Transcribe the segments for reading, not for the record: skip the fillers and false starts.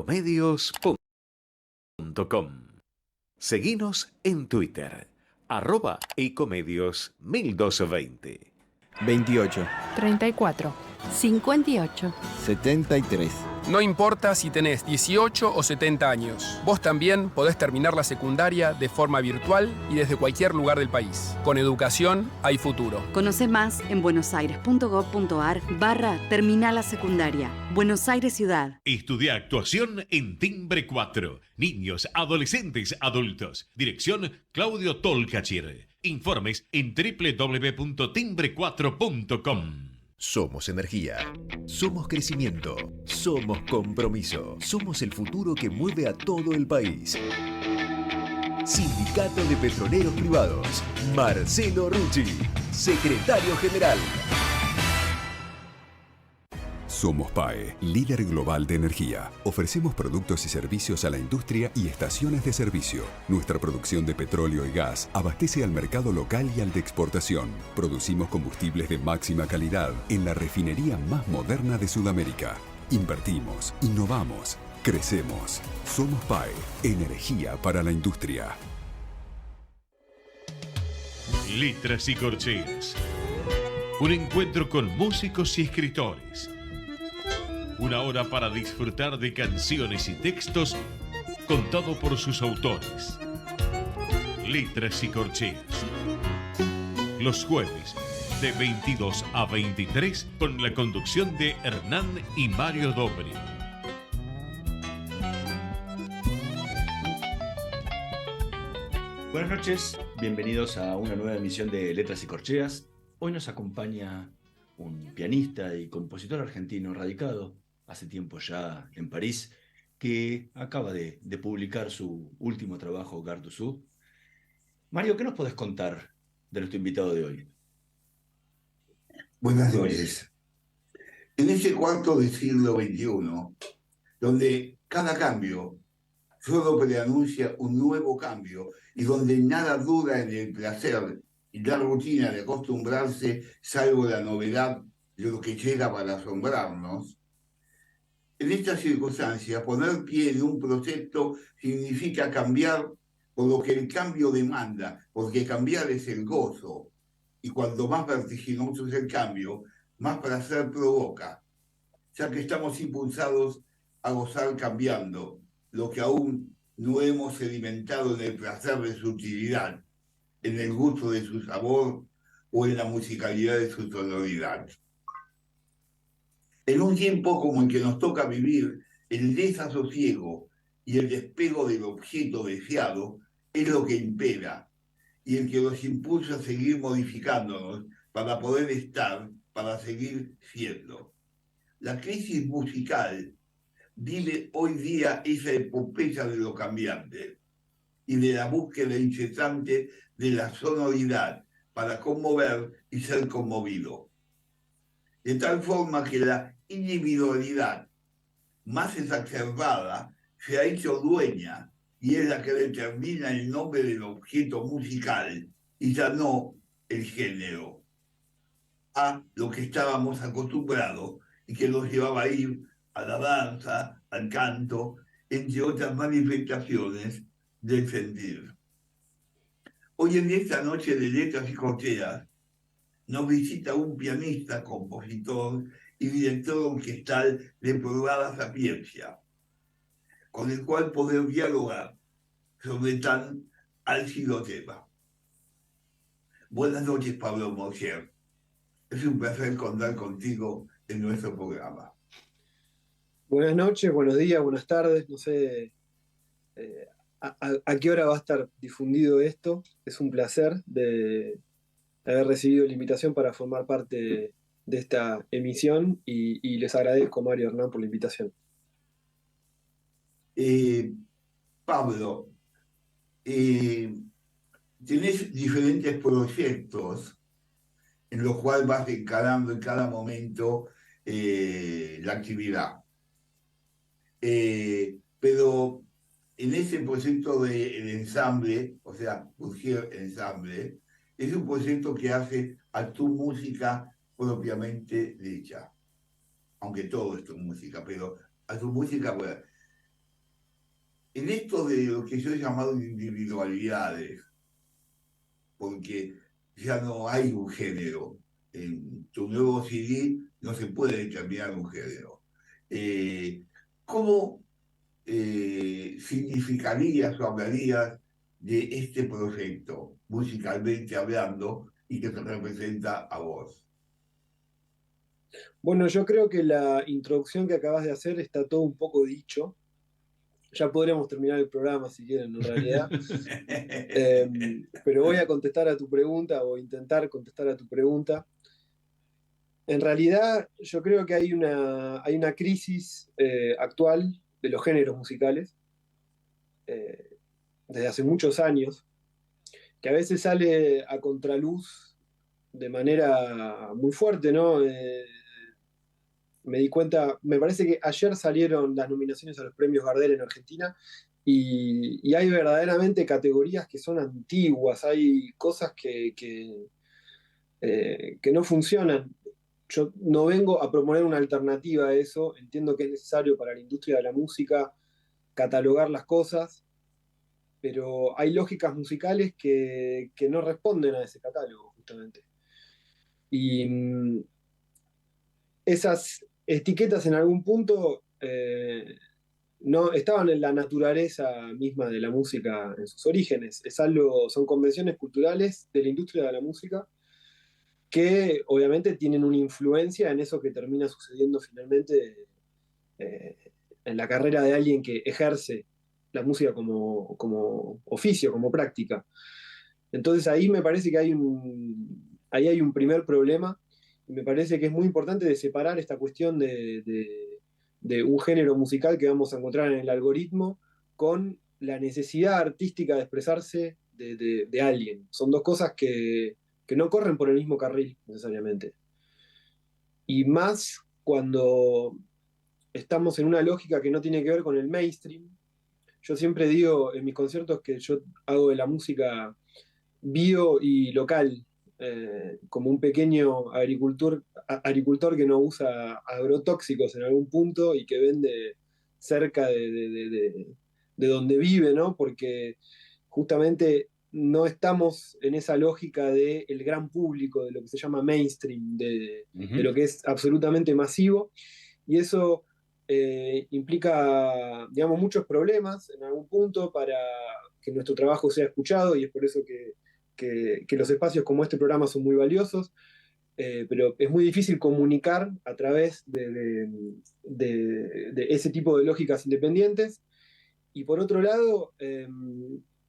ecomedios.com. Seguinos en Twitter, @ecomedios1220. 28, 34, 58. 73. No importa si tenés 18 o 70 años, vos también podés terminar la secundaria de forma virtual y desde cualquier lugar del país. Con educación hay futuro. Conoce más en buenosaires.gov.ar/terminal la secundaria. Buenos Aires Ciudad. Estudia actuación en Timbre 4. Niños, adolescentes, adultos. Dirección Claudio Tolcachir. Informes en www.timbre4.com. Somos energía, somos crecimiento, somos compromiso, somos el futuro que mueve a todo el país. Sindicato de Petroleros Privados, Marcelo Rucci, secretario general. Somos PAE, líder global de energía. Ofrecemos productos y servicios a la industria y estaciones de servicio. Nuestra producción de petróleo y gas abastece al mercado local y al de exportación. Producimos combustibles de máxima calidad en la refinería más moderna de Sudamérica. Invertimos, innovamos, crecemos. Somos PAE, energía para la industria. Letras y corcheas. Un encuentro con músicos y escritores. Una hora para disfrutar de canciones y textos contado por sus autores. Letras y corcheas. Los jueves de 22 a 23 con la conducción de Hernán y Mario Dobri. Buenas noches, bienvenidos a una nueva emisión de Letras y Corcheas. Hoy nos acompaña un pianista y compositor argentino radicado hace tiempo ya en París, que acaba de publicar su último trabajo, Gare du Sud. Mario, ¿qué nos podés contar de nuestro invitado de hoy? Buenas noches. En ese cuarto del siglo XXI, donde cada cambio solo preanuncia un nuevo cambio y donde nada dura en el placer y la rutina de acostumbrarse, salvo la novedad de lo que llega para asombrarnos, en esta circunstancia, poner pie en un proyecto significa cambiar por lo que el cambio demanda, porque cambiar es el gozo. Y cuando más vertiginoso es el cambio, más placer provoca, ya que estamos impulsados a gozar cambiando, lo que aún no hemos sedimentado en el placer de su utilidad, en el gusto de su sabor o en la musicalidad de su sonoridad. En un tiempo como el que nos toca vivir, el desasosiego y el despego del objeto deseado es lo que impera y el que nos impulsa a seguir modificándonos para poder estar, para seguir siendo. La crisis musical vive hoy día esa epopeya de lo cambiante y de la búsqueda incesante de la sonoridad para conmover y ser conmovido. De tal forma que la individualidad más exacerbada se ha hecho dueña y es la que determina el nombre del objeto musical y ya no el género, a lo que estábamos acostumbrados y que nos llevaba a ir a la danza, al canto, entre otras manifestaciones del sentir. Hoy en esta noche de Letras y Corcheas nos visita un pianista, compositor y director orquestal de probada sapiencia, con el cual poder dialogar sobre tan álgido tema. Buenas noches, Pablo Mosher. Es un placer contar contigo en nuestro programa. Buenas noches, buenos días, buenas tardes. No sé a qué hora va a estar difundido esto. Es un placer de haber recibido la invitación para formar parte de esta emisión y les agradezco, Mario y Hernán, por la invitación. Pablo, tenés diferentes proyectos en los cuales vas encarando en cada momento la actividad. Pero en ese proyecto del ensamble, o sea, Urgir Ensamble, es un proyecto que hace a tu música propiamente dicha. Aunque todo es tu música, pero a tu música, bueno, en esto de lo que yo he llamado individualidades, porque ya no hay un género. En tu nuevo CD no se puede determinar un género. ¿Cómo significarías o hablarías de este proyecto, musicalmente hablando, y que te representa a vos? Bueno, yo creo que la introducción que acabas de hacer está todo un poco dicho. Ya podríamos terminar el programa si quieren, en realidad. Pero voy a contestar a tu pregunta, o intentar contestar a tu pregunta. En realidad, yo creo que hay una crisis actual de los géneros musicales, desde hace muchos años, que a veces sale a contraluz de manera muy fuerte, ¿no? Me di cuenta, me parece que ayer salieron las nominaciones a los premios Gardel en Argentina y hay verdaderamente categorías que son antiguas, hay cosas que no funcionan. Yo no vengo a proponer una alternativa a eso, entiendo que es necesario para la industria de la música catalogar las cosas, pero hay lógicas musicales que no responden a ese catálogo, justamente. Y esas etiquetas en algún punto no estaban en la naturaleza misma de la música en sus orígenes. Son convenciones culturales de la industria de la música que obviamente tienen una influencia en eso que termina sucediendo finalmente en la carrera de alguien que ejerce la música como oficio, como práctica. Entonces ahí me parece que ahí hay un primer problema. Me parece que es muy importante de separar esta cuestión de un género musical que vamos a encontrar en el algoritmo con la necesidad artística de expresarse de alguien. Son dos cosas que no corren por el mismo carril necesariamente. Y más cuando estamos en una lógica que no tiene que ver con el mainstream. Yo siempre digo en mis conciertos que yo hago de la música bio y local, como un pequeño agricultor que no usa agrotóxicos en algún punto y que vende cerca de donde vive, ¿no? Porque justamente no estamos en esa lógica del gran público, de lo que se llama mainstream, de lo que es absolutamente masivo, y eso implica, digamos, muchos problemas en algún punto para que nuestro trabajo sea escuchado, y es por eso que los espacios como este programa son muy valiosos, pero es muy difícil comunicar a través de ese tipo de lógicas independientes. Y por otro lado,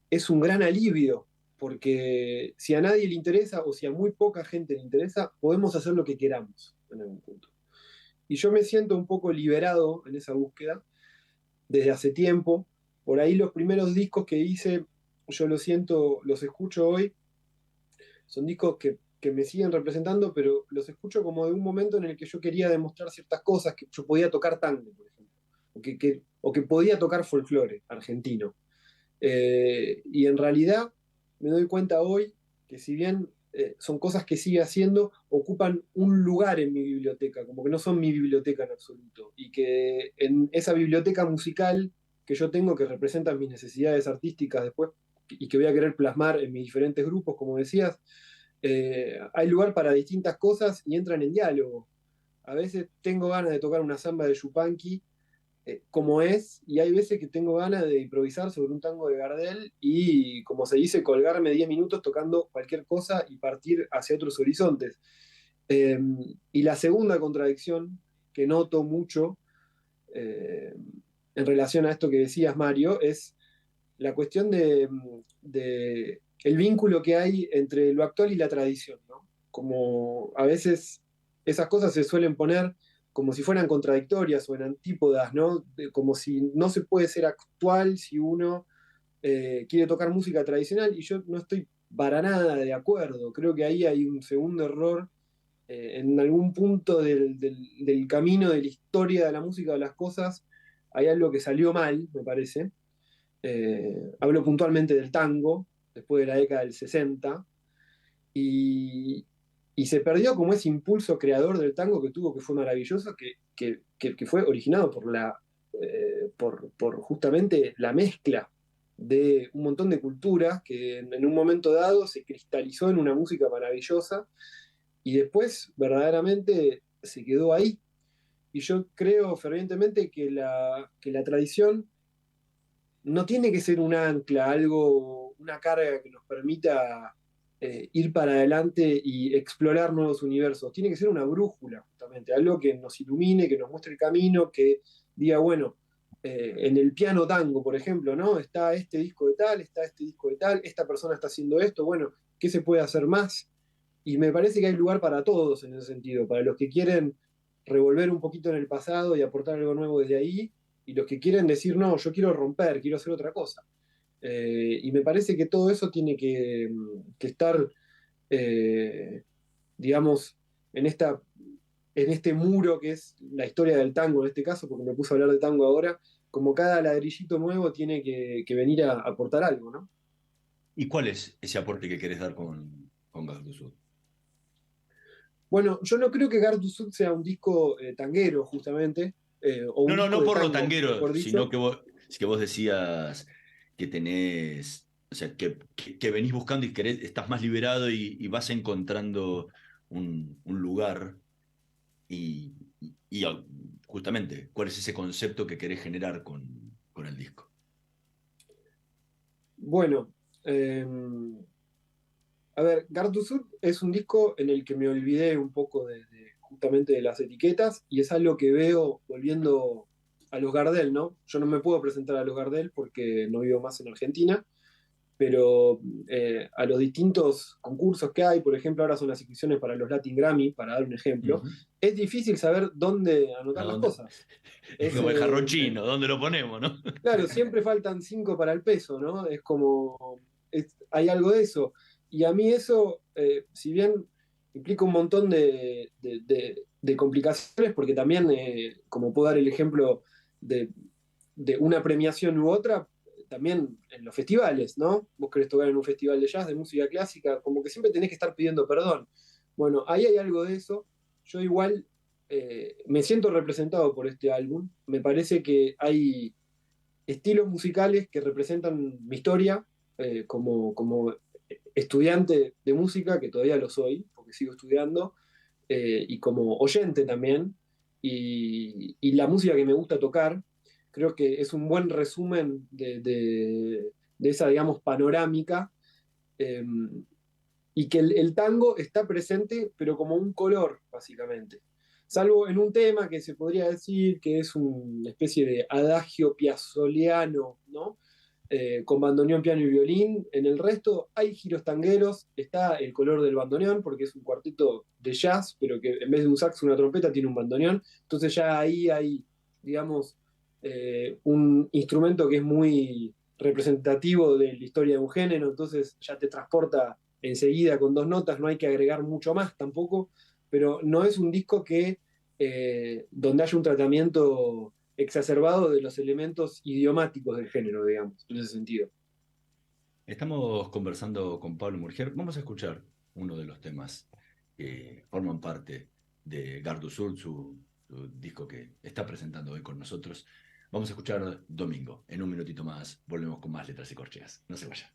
es un gran alivio, porque si a nadie le interesa o si a muy poca gente le interesa, podemos hacer lo que queramos en algún punto. Y yo me siento un poco liberado en esa búsqueda desde hace tiempo. Por ahí los primeros discos que hice, yo lo siento, los escucho hoy, son discos que me siguen representando, pero los escucho como de un momento en el que yo quería demostrar ciertas cosas, que yo podía tocar tango, por ejemplo, o que podía tocar folclore argentino. Y en realidad me doy cuenta hoy que si bien son cosas que sigue haciendo, ocupan un lugar en mi biblioteca, como que no son mi biblioteca en absoluto, y que en esa biblioteca musical que yo tengo, que representa mis necesidades artísticas después, y que voy a querer plasmar en mis diferentes grupos, como decías, hay lugar para distintas cosas y entran en diálogo. A veces tengo ganas de tocar una samba de Yupanqui, como es, y hay veces que tengo ganas de improvisar sobre un tango de Gardel y, como se dice, colgarme 10 minutos tocando cualquier cosa y partir hacia otros horizontes. Y la segunda contradicción que noto mucho en relación a esto que decías, Mario, es la cuestión de el vínculo que hay entre lo actual y la tradición, ¿no? Como a veces esas cosas se suelen poner como si fueran contradictorias o en antípodas, ¿no? Como si no se puede ser actual si uno quiere tocar música tradicional, y yo no estoy para nada de acuerdo. Creo que ahí hay un segundo error en algún punto del camino de la historia de la música de las cosas. Hay algo que salió mal, me parece. Hablo puntualmente del tango, después de la década del 60, y se perdió como ese impulso creador del tango que tuvo, que fue maravilloso, que fue originado por la por justamente la mezcla de un montón de culturas que en un momento dado se cristalizó en una música maravillosa y después verdaderamente se quedó ahí. Y yo creo fervientemente que la tradición no tiene que ser un ancla, algo, una carga que nos permita ir para adelante y explorar nuevos universos. Tiene que ser una brújula, justamente, algo que nos ilumine, que nos muestre el camino, que diga, bueno, en el piano tango, por ejemplo, ¿no? Está este disco de tal, está este disco de tal, esta persona está haciendo esto, bueno, ¿qué se puede hacer más? Y me parece que hay lugar para todos en ese sentido, para los que quieren revolver un poquito en el pasado y aportar algo nuevo desde ahí, y los que quieren decir, no, yo quiero romper, quiero hacer otra cosa. Y me parece que todo eso tiene que estar, digamos, en este muro que es la historia del tango en este caso, porque me puse a hablar de tango ahora, como cada ladrillito nuevo tiene que venir a aportar algo, ¿no? ¿Y cuál es ese aporte que querés dar con Gardel Sud? Bueno, yo no creo que Gardel Sud sea un disco tanguero, justamente. O un No disco de por lo tango, tanguero, mejor dicho. sino que vos decías que tenés, o sea, que venís buscando y estás más liberado y vas encontrando un lugar y justamente, ¿cuál es ese concepto que querés generar con el disco? Bueno, a ver, Gardel Sud es un disco en el que me olvidé un poco justamente de las etiquetas y es algo que veo volviendo a los Gardel, ¿no? Yo no me puedo presentar a los Gardel porque no vivo más en Argentina, pero a los distintos concursos que hay, por ejemplo, ahora son las inscripciones para los Latin Grammy, para dar un ejemplo, es difícil saber dónde anotar las cosas. Es como el jarrón chino, ¿dónde lo ponemos, no? Claro, siempre faltan 5 para el peso, ¿no? Es como, hay algo de eso. Y a mí eso, si bien implica un montón de complicaciones, porque también, como puedo dar el ejemplo de una premiación u otra, también en los festivales, ¿no? Vos querés tocar en un festival de jazz, de música clásica, como que siempre tenés que estar pidiendo perdón. Bueno, ahí hay algo de eso. Yo igual me siento representado por este álbum. Me parece que hay estilos musicales que representan mi historia como estudiante de música, que todavía lo soy, porque sigo estudiando, y como oyente también, y la música que me gusta tocar, creo que es un buen resumen de esa, digamos, panorámica, y que el tango está presente, pero como un color, básicamente. Salvo en un tema que se podría decir que es una especie de adagio piazzoliano, ¿no? Con bandoneón, piano y violín. En el resto hay giros tangueros, está el color del bandoneón, porque es un cuarteto de jazz, pero que en vez de un sax, una trompeta, tiene un bandoneón. Entonces ya ahí hay, digamos, un instrumento que es muy representativo de la historia de un género, entonces ya te transporta enseguida con 2 notas, no hay que agregar mucho más tampoco, pero no es un disco que donde haya un tratamiento exacerbado de los elementos idiomáticos del género, digamos, en ese sentido. Estamos conversando con Pablo Murgier. Vamos a escuchar uno de los temas que forman parte de Gardel Sud, su disco que está presentando hoy con nosotros. Vamos a escuchar Domingo. En un minutito más volvemos con más Letras y Corcheas. No se vaya.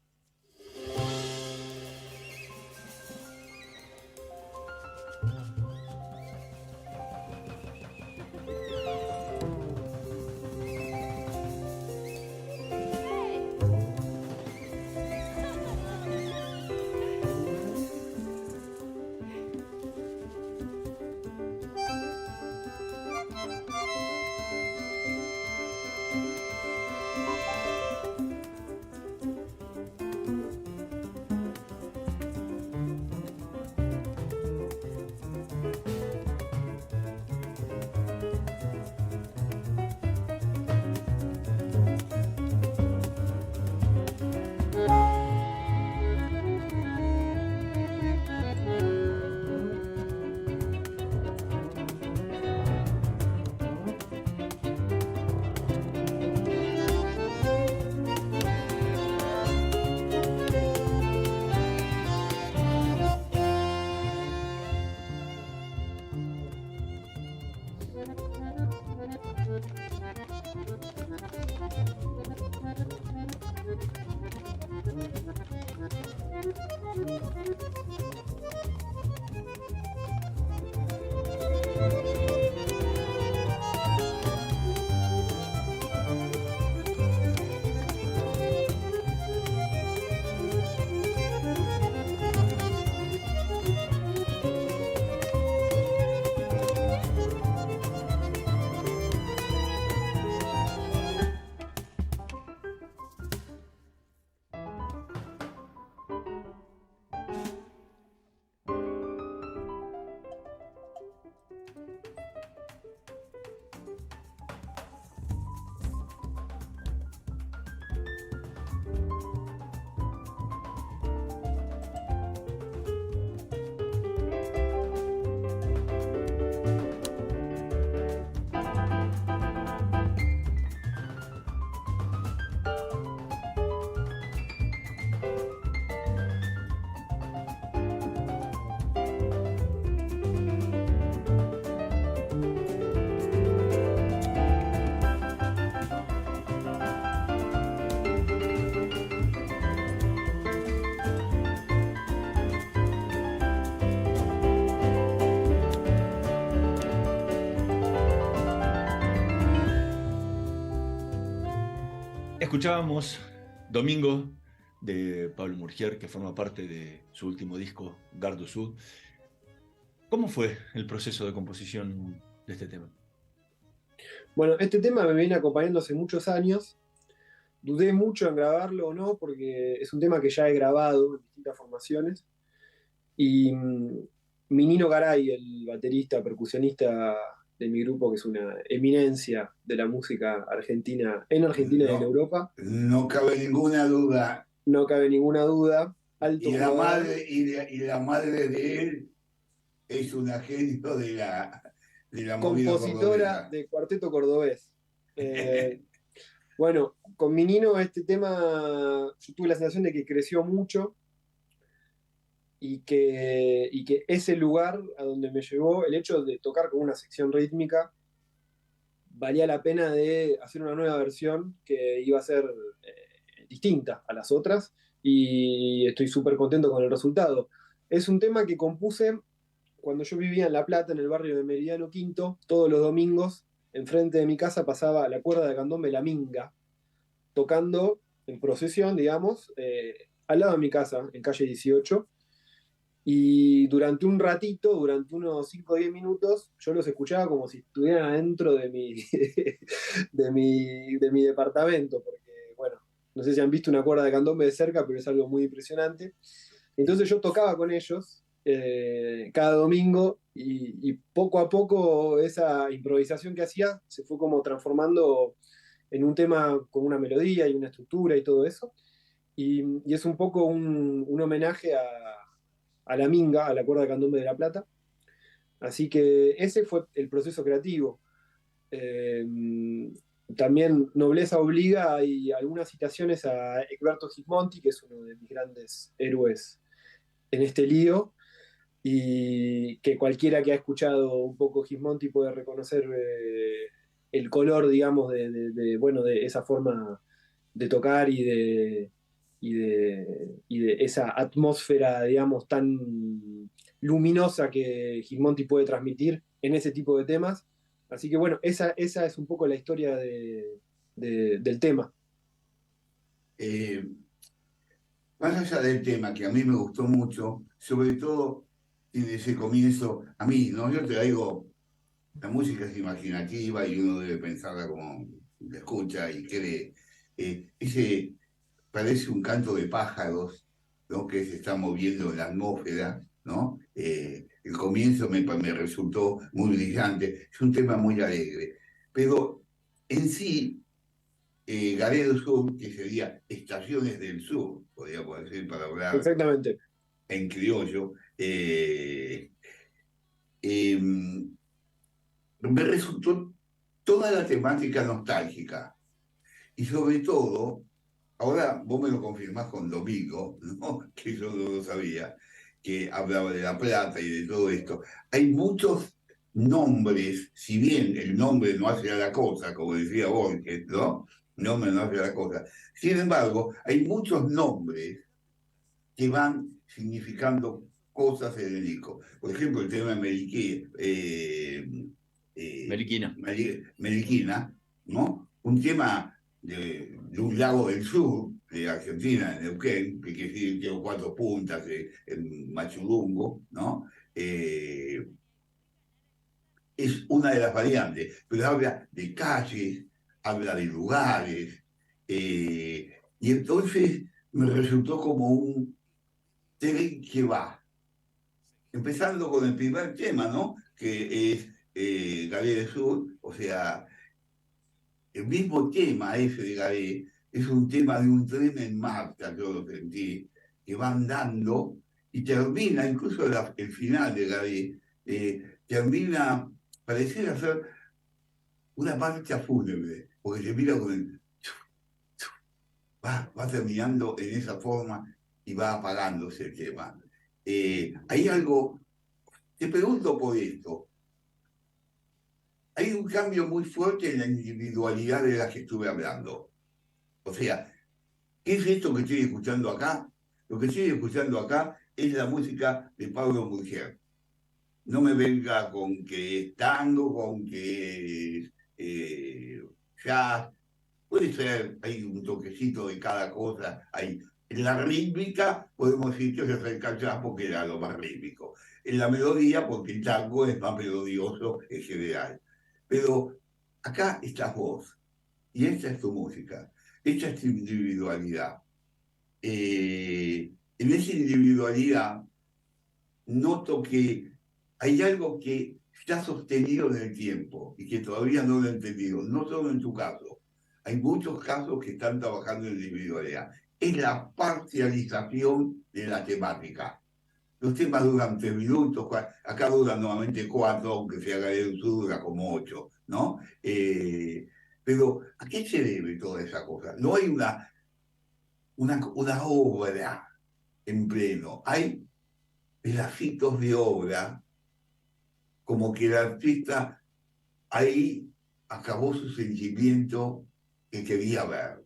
Escuchábamos Domingo de Pablo Murgier, que forma parte de su último disco, Gardo Sud. ¿Cómo fue el proceso de composición de este tema? Bueno, este tema me viene acompañando hace muchos años. Dudé mucho en grabarlo o no, porque es un tema que ya he grabado en distintas formaciones. Y Minino Garay, el baterista, percusionista de mi grupo, que es una eminencia de la música argentina, en Argentina y en Europa. No cabe ninguna duda. No cabe ninguna duda. Alto Y la jugador. madre, y la madre de él es un agente de la movida Compositora cordobesa. de Cuarteto Cordobés. Bueno, con Minino este tema, yo tuve la sensación de que creció mucho y que ese lugar a donde me llevó, el hecho de tocar con una sección rítmica, valía la pena de hacer una nueva versión que iba a ser distinta a las otras, y estoy súper contento con el resultado. Es un tema que compuse cuando yo vivía en La Plata, en el barrio de Meridiano Quinto. Todos los domingos, enfrente de mi casa pasaba la cuerda de candombe La Minga, tocando en procesión, digamos, al lado de mi casa, en calle 18. Y durante un ratito, durante unos 5 o 10 minutos, yo los escuchaba como si estuvieran adentro de mi departamento, porque, bueno, no sé si han visto una cuerda de candombe de cerca, pero es algo muy impresionante. Entonces yo tocaba con ellos cada domingo, y poco a poco esa improvisación que hacía se fue como transformando en un tema con una melodía y una estructura y todo eso. Y es un poco un homenaje a la minga, a la cuerda de candombe de La Plata. Así que ese fue el proceso creativo. También Nobleza Obliga, hay algunas citaciones a Egberto Gismonti, que es uno de mis grandes héroes en este lío, y que cualquiera que ha escuchado un poco Gismonti puede reconocer el color, digamos, bueno, de esa forma de tocar y de esa atmósfera, digamos, tan luminosa que Gismonti puede transmitir en ese tipo de temas. Así que bueno, esa es un poco la historia del tema. Más allá del tema, que a mí me gustó mucho, sobre todo en ese comienzo, a mí, ¿no? Yo te digo, la música es imaginativa y uno debe pensarla como la escucha y quiere. Ese parece un canto de pájaros, ¿no? Que se está moviendo en la atmósfera, ¿no? El comienzo me resultó muy brillante, es un tema muy alegre, pero en sí, Galería del Sur, que sería Estaciones del Sur, podríamos decir, para hablar Exactamente. en criollo, me resultó toda la temática nostálgica. Y sobre todo, ahora vos me lo confirmás con Domingo, ¿no? Que yo no lo sabía, que hablaba de La Plata y de todo esto. Hay muchos nombres, si bien el nombre no hace a la cosa, como decía Borges, ¿no? El nombre no hace a la cosa. Sin embargo, hay muchos nombres que van significando cosas en el disco. Por ejemplo, el tema Meriquina, ¿no? Un tema de un lago del sur, de Argentina, en Neuquén, que quiere decir que tiene 4 puntas en Machudungo, ¿no? Es una de las variantes, pero habla de calles, habla de lugares, y entonces me resultó como un tren que va. Empezando con el primer tema, ¿no? Que es Galería del Sur, o sea, el mismo tema ese de Galería es un tema de un tren en marcha, yo lo sentí, que va andando y termina, incluso el final de Galería, termina, pareciera ser una marcha fúnebre, porque se mira con el... Va terminando en esa forma y va apagándose el tema. Hay algo, te pregunto por esto, hay un cambio muy fuerte en la individualidad de la que estuve hablando. O sea, ¿qué es esto que estoy escuchando acá? Lo que estoy escuchando acá es la música de Pablo Murgier. No me venga con que es tango, con que es jazz. Puede ser, hay un toquecito de cada cosa. En la rítmica podemos decir que se acerca al jazz porque era lo más rítmico. En la melodía, porque el tango es más melodioso en general. Pero acá estás vos, y esta es tu música, esta es tu individualidad. En esa individualidad noto que hay algo que está sostenido en el tiempo y que todavía no lo he entendido, no solo en tu caso. Hay muchos casos que están trabajando en individualidad. Es la parcialización de la temática. Los temas duran 3 minutos, acá duran nuevamente 4, aunque se haga el sur dura como 8, ¿no? Pero ¿a qué se debe toda esa cosa? No hay una obra en pleno, hay pedacitos de obra, como que el artista ahí acabó su sentimiento que quería ver.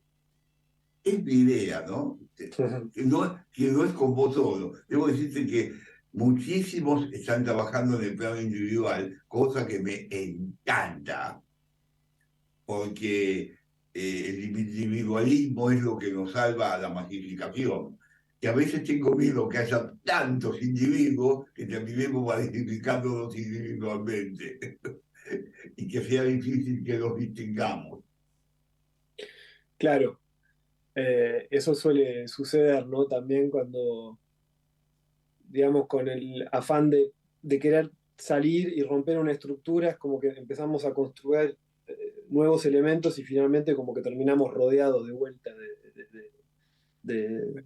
Es mi idea, ¿no? Que no es con vos solo. Debo decirte que muchísimos están trabajando en el plano individual, cosa que me encanta, porque el individualismo es lo que nos salva a la masificación. Que a veces tengo miedo que haya tantos individuos que terminemos masificándonos individualmente y que sea difícil que los distingamos. Claro, eso suele suceder, ¿no? También cuando, digamos, con el afán de querer salir y romper una estructura, es como que empezamos a construir nuevos elementos y finalmente como que terminamos rodeados de vuelta de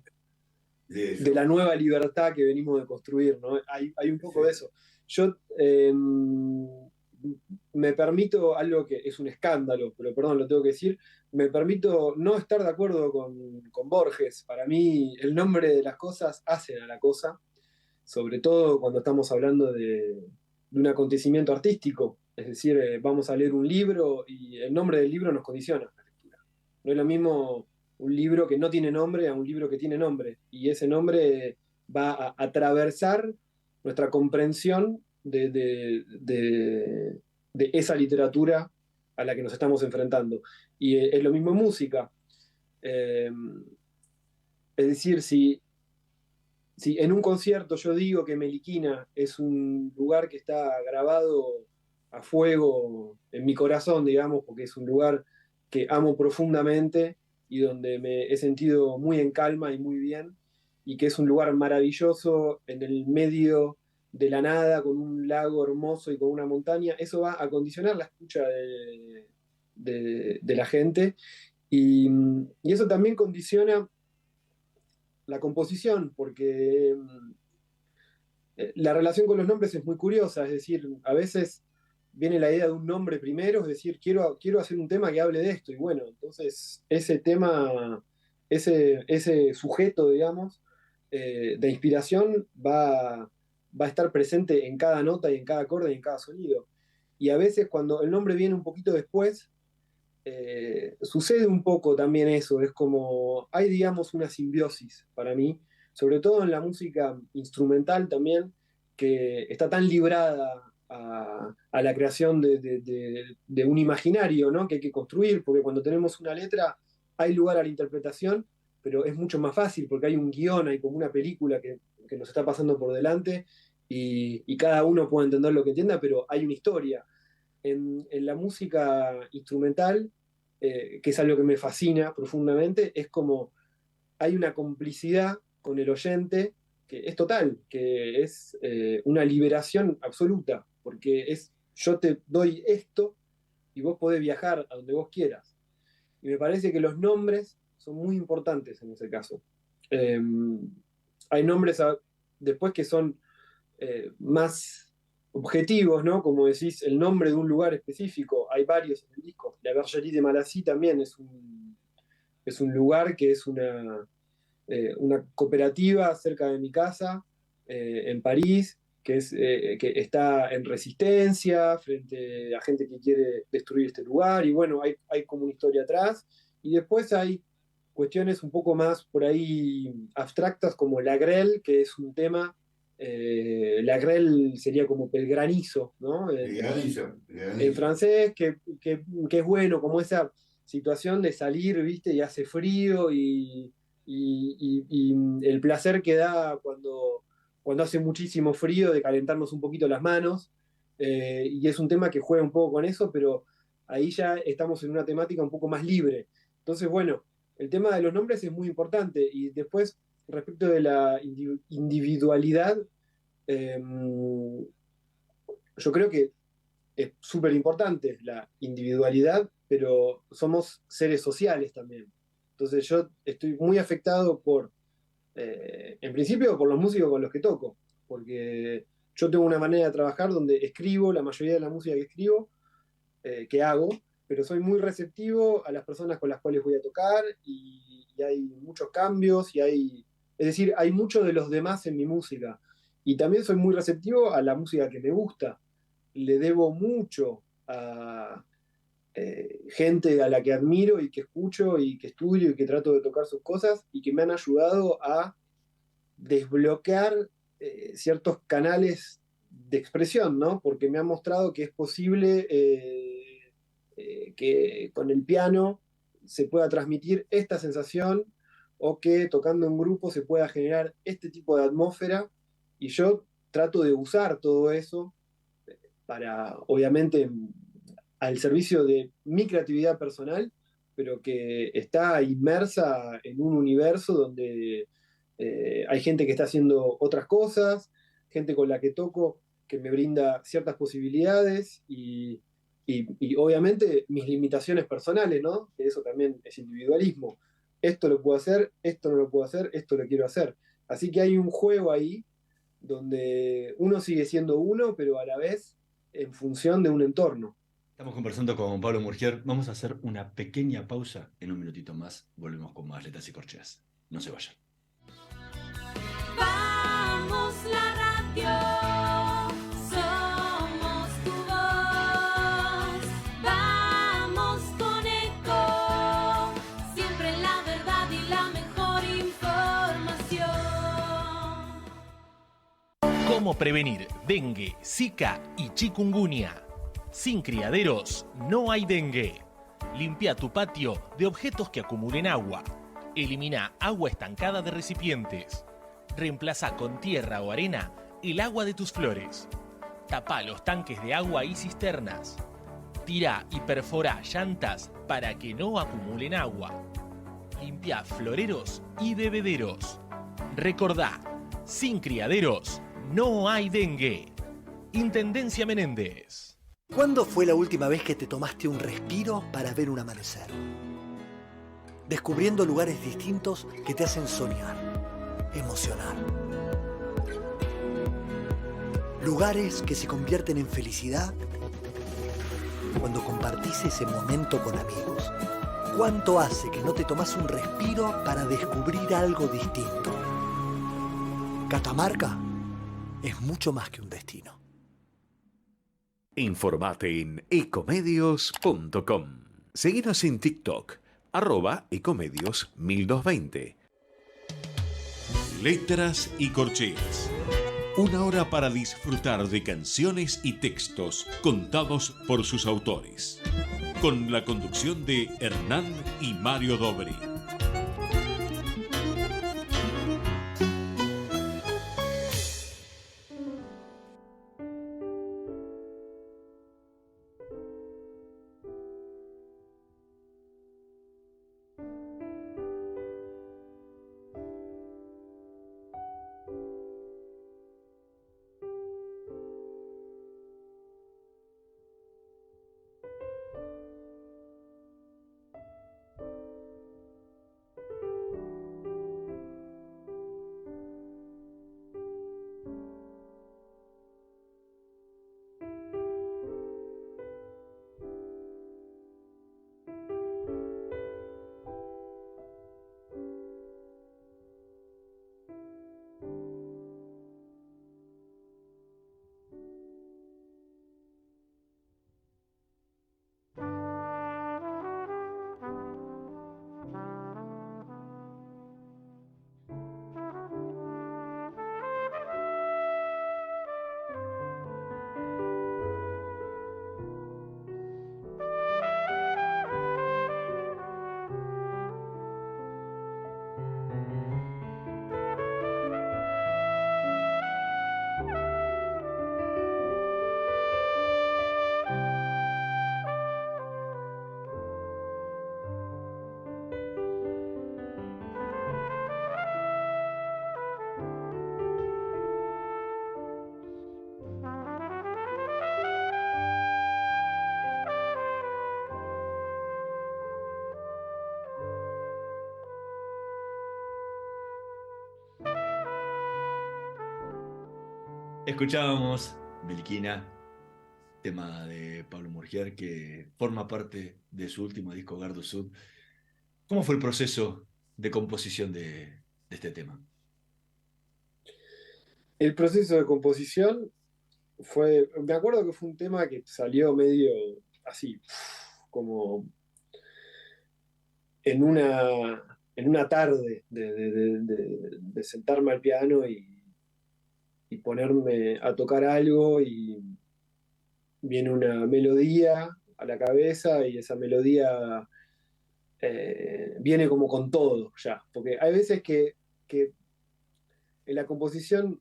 la nueva libertad que venimos de construir, ¿no? Hay un poco de eso. Yo me permito algo que es un escándalo, pero perdón, lo tengo que decir, me permito no estar de acuerdo con Borges. Para mí el nombre de las cosas hacen a la cosa, sobre todo cuando estamos hablando de un acontecimiento artístico. Es decir, vamos a leer un libro y el nombre del libro nos condiciona la lectura. No es lo mismo un libro que no tiene nombre a un libro que tiene nombre, y ese nombre va a atravesar nuestra comprensión de esa literatura a la que nos estamos enfrentando. Y es lo mismo en música. Es decir, si en un concierto yo digo que Meliquina es un lugar que está grabado a fuego en mi corazón, digamos, porque es un lugar que amo profundamente y donde me he sentido muy en calma y muy bien, y que es un lugar maravilloso en el medio de la nada, con un lago hermoso y con una montaña, eso va a condicionar la escucha de la gente, y eso también condiciona la composición, porque la relación con los nombres es muy curiosa. Es decir, a veces viene la idea de un nombre primero, es decir, quiero hacer un tema que hable de esto, y bueno, entonces ese tema, ese sujeto, digamos, de inspiración va a estar presente en cada nota y en cada acorde y en cada sonido. Y a veces cuando el nombre viene un poquito después, sucede un poco también eso, es como, hay digamos una simbiosis para mí, sobre todo en la música instrumental también, que está tan librada a la creación de un imaginario, ¿no? Que hay que construir, porque cuando tenemos una letra hay lugar a la interpretación, pero es mucho más fácil porque hay un guión, hay como una película que nos está pasando por delante, y cada uno puede entender lo que entienda, pero hay una historia. En la música instrumental, que es algo que me fascina profundamente, es como hay una complicidad con el oyente que es total, que es una liberación absoluta, porque es yo te doy esto y vos podés viajar a donde vos quieras. Y me parece que los nombres son muy importantes en ese caso. Hay nombres después que son más objetivos, ¿no? Como decís, el nombre de un lugar específico. Hay varios en el disco. La Bergerie de Malassy también es un lugar que es una cooperativa cerca de mi casa, en París, que está en resistencia frente a gente que quiere destruir este lugar, y bueno, hay como una historia atrás, y después hay cuestiones un poco más por ahí abstractas, como la grêle, que es un tema, la grêle sería como el granizo, ¿no? En francés, que es bueno, como esa situación de salir, ¿viste? Y hace frío y el placer que da cuando hace muchísimo frío de calentarnos un poquito las manos. Y es un tema que juega un poco con eso, pero ahí ya estamos en una temática un poco más libre. Entonces, bueno, el tema de los nombres es muy importante. Y después, respecto de la individualidad, yo creo que es súper importante la individualidad, pero somos seres sociales también. Entonces yo estoy muy afectado en principio, por los músicos con los que toco, porque yo tengo una manera de trabajar donde escribo la mayoría de la música que escribo, que hago, pero soy muy receptivo a las personas con las cuales voy a tocar y hay muchos cambios es decir, hay mucho de los demás en mi música. Y también soy muy receptivo a la música que me gusta. Le debo mucho a gente a la que admiro y que escucho y que estudio y que trato de tocar sus cosas y que me han ayudado a desbloquear ciertos canales de expresión, ¿no? Porque me han mostrado que es posible que con el piano se pueda transmitir esta sensación o que tocando en grupo se pueda generar este tipo de atmósfera y yo trato de usar todo eso para, obviamente, al servicio de mi creatividad personal, pero que está inmersa en un universo donde hay gente que está haciendo otras cosas, gente con la que toco que me brinda ciertas posibilidades y obviamente mis limitaciones personales, ¿no? Que eso también es individualismo. Esto lo puedo hacer, esto no lo puedo hacer, esto lo quiero hacer. Así que hay un juego ahí donde uno sigue siendo uno, pero a la vez en función de un entorno. Estamos conversando con Pablo Murgier. Vamos a hacer una pequeña pausa. En un minutito más volvemos con más Letras y Corcheas. No se vayan. Vamos la radio, somos tu voz. Vamos con Eco, siempre la verdad y la mejor información. ¿Cómo prevenir dengue, zika y chikungunya? Sin criaderos no hay dengue. Limpia tu patio de objetos que acumulen agua. Elimina agua estancada de recipientes. Reemplaza con tierra o arena el agua de tus flores. Tapa los tanques de agua y cisternas. Tira y perfora llantas para que no acumulen agua. Limpia floreros y bebederos. Recordá, sin criaderos no hay dengue. Intendencia Menéndez. ¿Cuándo fue la última vez que te tomaste un respiro para ver un amanecer? Descubriendo lugares distintos que te hacen soñar, emocionar. Lugares que se convierten en felicidad cuando compartís ese momento con amigos. ¿Cuánto hace que no te tomás un respiro para descubrir algo distinto? Catamarca es mucho más que un destino. Informate en ecomedios.com. Seguinos en TikTok, @ecomedios1220. Letras y Corcheas. Una hora para disfrutar de canciones y textos contados por sus autores. Con la conducción de Hernán y Mario Dobri. Escuchábamos Meliquina, tema de Pablo Murgier, que forma parte de su último disco, Gardo Sud. ¿Cómo fue el proceso de composición de este tema? El proceso de composición fue, me acuerdo que fue un tema que salió medio así, como en una tarde de sentarme al piano y ponerme a tocar algo y viene una melodía a la cabeza y esa melodía viene como con todo ya, porque hay veces que en la composición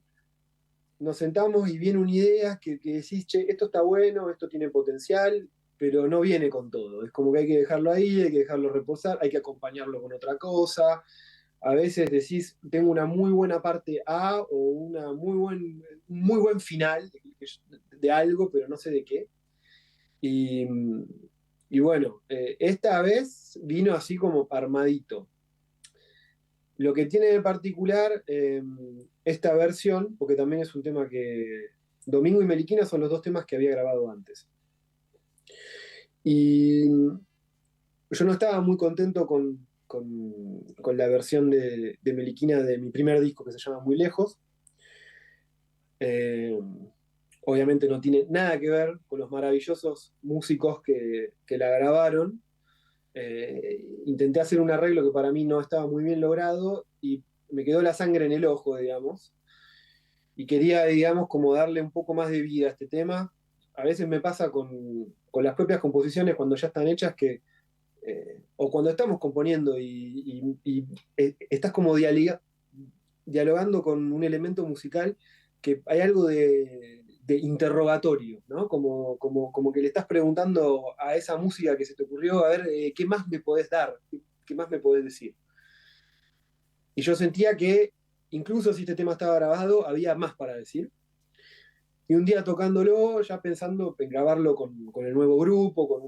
nos sentamos y viene una idea que decís, che, esto está bueno, esto tiene potencial, pero no viene con todo. Es como que hay que dejarlo ahí, hay que dejarlo reposar, hay que acompañarlo con otra cosa. A veces decís, tengo una muy buena parte A o un muy buen final de algo, pero no sé de qué. Y, y bueno, esta vez vino así como armadito. Lo que tiene de particular esta versión, porque también es un tema que Domingo y Meliquina son los dos temas que había grabado antes. Y yo no estaba muy contento con la versión de Meliquina de mi primer disco que se llama Muy Lejos. Obviamente no tiene nada que ver con los maravillosos músicos que la grabaron. Intenté hacer un arreglo que para mí no estaba muy bien logrado y me quedó la sangre en el ojo, digamos. Y quería, digamos, como darle un poco más de vida a este tema. A veces me pasa con las propias composiciones cuando ya están hechas que, o cuando estamos componiendo y estás como dialogando con un elemento musical que hay algo de interrogatorio, ¿no? Como que le estás preguntando a esa música que se te ocurrió, a ver, ¿qué más me podés dar? ¿Qué más me podés decir? Y yo sentía que, incluso si este tema estaba grabado, había más para decir. Y un día tocándolo, ya pensando en grabarlo con el nuevo grupo,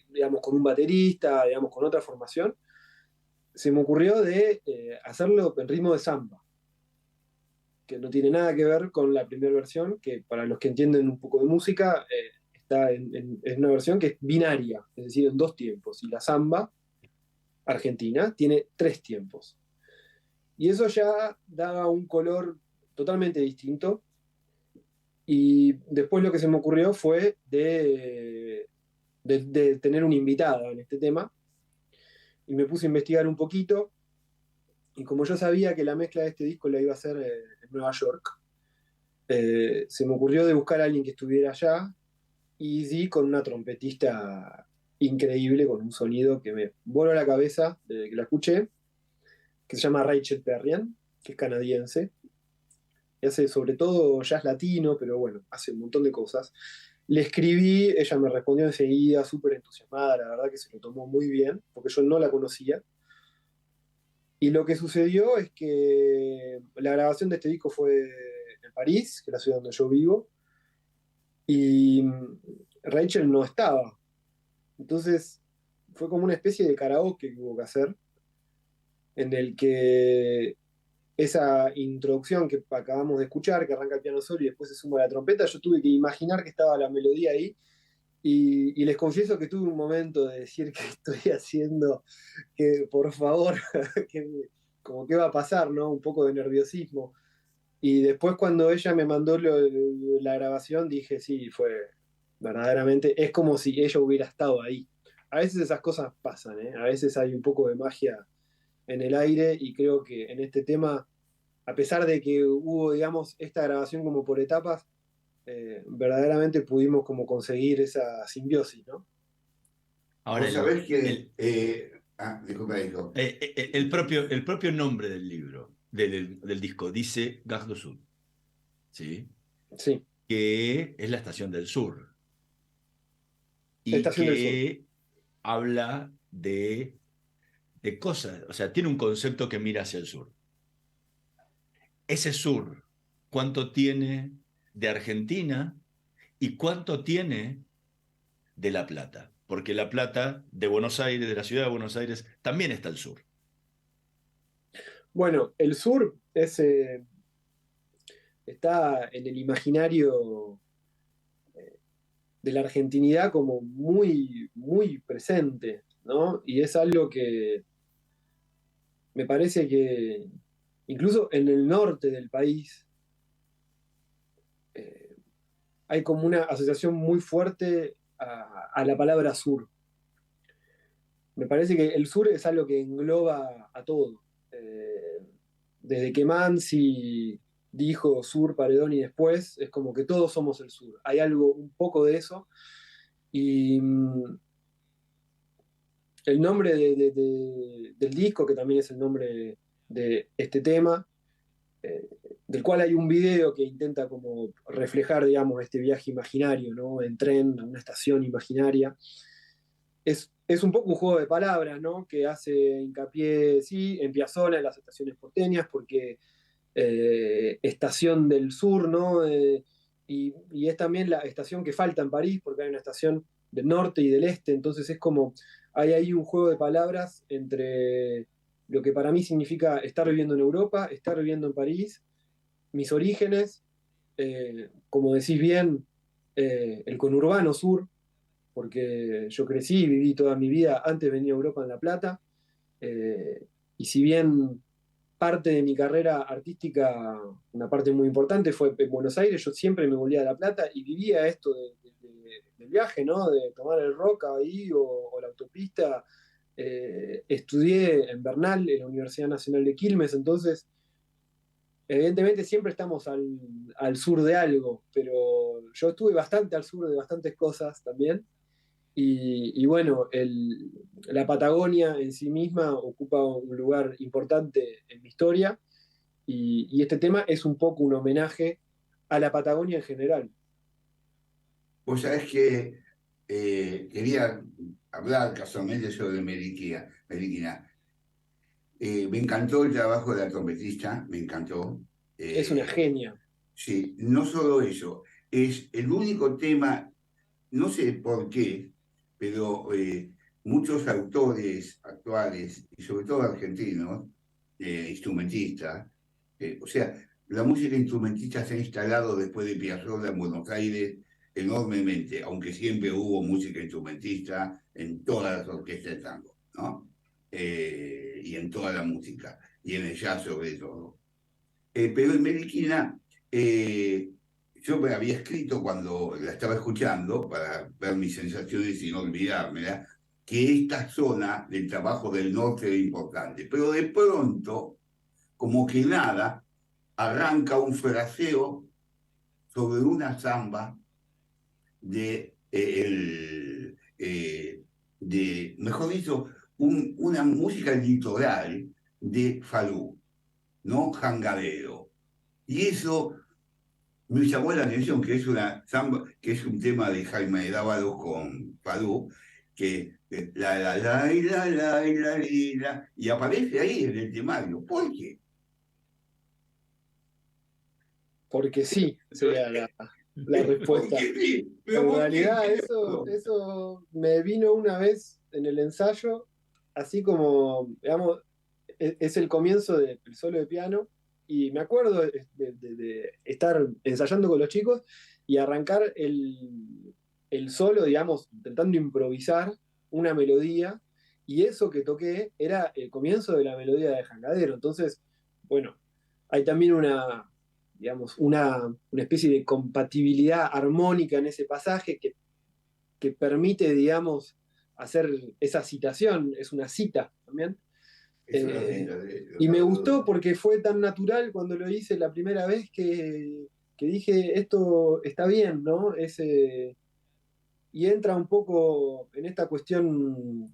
digamos, con un baterista, digamos, con otra formación, se me ocurrió de hacerlo en ritmo de samba, que no tiene nada que ver con la primera versión, que para los que entienden un poco de música, es una versión que es binaria, es decir, en 2 tiempos. Y la samba argentina tiene 3 tiempos. Y eso ya daba un color totalmente distinto. Y después lo que se me ocurrió fue de tener una invitada en este tema. Y me puse a investigar un poquito. Y como yo sabía que la mezcla de este disco la iba a hacer en Nueva York, se me ocurrió de buscar a alguien que estuviera allá y di con una trompetista increíble, con un sonido que me voló la cabeza desde que la escuché, que se llama Rachel Perriand, que es canadiense, y hace sobre todo jazz latino, pero bueno, hace un montón de cosas. Le escribí, ella me respondió enseguida, súper entusiasmada, la verdad que se lo tomó muy bien, porque yo no la conocía. Y lo que sucedió es que la grabación de este disco fue en París, que es la ciudad donde yo vivo, y Rachel no estaba. Entonces fue como una especie de karaoke que hubo que hacer, en el que esa introducción que acabamos de escuchar, que arranca el piano solo y después se suma la trompeta, yo tuve que imaginar que estaba la melodía ahí. Y les confieso que tuve un momento de decir que estoy haciendo, que por favor, como que va a pasar, ¿no? Un poco de nerviosismo. Y después cuando ella me mandó la grabación, dije, sí, fue verdaderamente, es como si ella hubiera estado ahí. A veces esas cosas pasan, ¿eh? A veces hay un poco de magia en el aire y creo que en este tema, a pesar de que hubo, digamos, esta grabación como por etapas, verdaderamente pudimos como conseguir esa simbiosis, ¿no? Ahora, Vos sabés que... disculpa, hijo. El propio nombre del libro, del disco, dice Garde Sud, ¿sí? Sí. Que es la estación del sur. Y Estación del que habla de cosas, o sea, tiene un concepto que mira hacia el sur. Ese sur, ¿cuánto tiene de Argentina y cuánto tiene de La Plata? Porque La Plata, de Buenos Aires, de la ciudad de Buenos Aires, también está al sur. Bueno, el sur es está en el imaginario de la argentinidad como muy, muy presente, ¿no? Y es algo que me parece que incluso en el norte del país hay como una asociación muy fuerte a la palabra sur. Me parece que el sur es algo que engloba a todo. Desde que Mansi dijo sur, paredón y después, es como que todos somos el sur. Hay algo, un poco de eso. Y el nombre del disco, que también es el nombre de este tema, del cual hay un video que intenta como reflejar, digamos, este viaje imaginario, ¿no? En tren a una estación imaginaria. Es un poco un juego de palabras, ¿no? Que hace hincapié, sí, en Piazzolla, en las estaciones porteñas, porque estación del sur, ¿no? Y es también la estación que falta en París, porque hay una estación del norte y del este, entonces es como, hay ahí un juego de palabras entre lo que para mí significa estar viviendo en Europa, estar viviendo en París, mis orígenes, como decís bien, el conurbano sur, porque yo crecí y viví toda mi vida antes de venir a Europa en La Plata, y si bien parte de mi carrera artística, una parte muy importante fue en Buenos Aires, yo siempre me volvía a La Plata y vivía esto del viaje, ¿no? De tomar el rock ahí o la autopista. Estudié en Bernal, en la Universidad Nacional de Quilmes, entonces evidentemente siempre estamos al sur de algo, pero yo estuve bastante al sur de bastantes cosas también. Y bueno, la Patagonia en sí misma ocupa un lugar importante en mi historia y este tema es un poco un homenaje a la Patagonia en general. Vos sabés que quería hablar casualmente sobre Meliquina. Me encantó el trabajo de la trompetista, me encantó. Es una genia. Sí, no solo eso, es el único tema, no sé por qué, pero muchos autores actuales, y sobre todo argentinos, instrumentistas, o sea, la música instrumentista se ha instalado después de Piazzolla en Buenos Aires enormemente, aunque siempre hubo música instrumentista en todas las orquestas de tango, ¿no? Y en toda la música, y en el jazz sobre todo. Pero en Meliquina, yo me había escrito cuando la estaba escuchando, para ver mis sensaciones y no olvidármela, que esta zona del trabajo del norte era importante. Pero de pronto, como que nada, arranca un fraseo sobre una samba mejor dicho, una música litoral de Falú, ¿no? Jangadero. Y eso me llamó la atención, que es una samba, que es un tema de Jaime Dávalos con Falú, que la, y aparece ahí en el temario. ¿Por qué? Porque sí, sería la respuesta. Sí, en realidad eso me vino una vez en el ensayo, así como, digamos, es el comienzo del solo de piano, y me acuerdo de estar ensayando con los chicos y arrancar el solo, digamos, intentando improvisar una melodía, y eso que toqué era el comienzo de la melodía de Jangadero. Entonces, bueno, hay también una especie de compatibilidad armónica en ese pasaje que permite, digamos, hacer esa citación, es una cita también. Y me gustó porque fue tan natural cuando lo hice la primera vez que dije, esto está bien, ¿no? Y entra un poco en esta cuestión.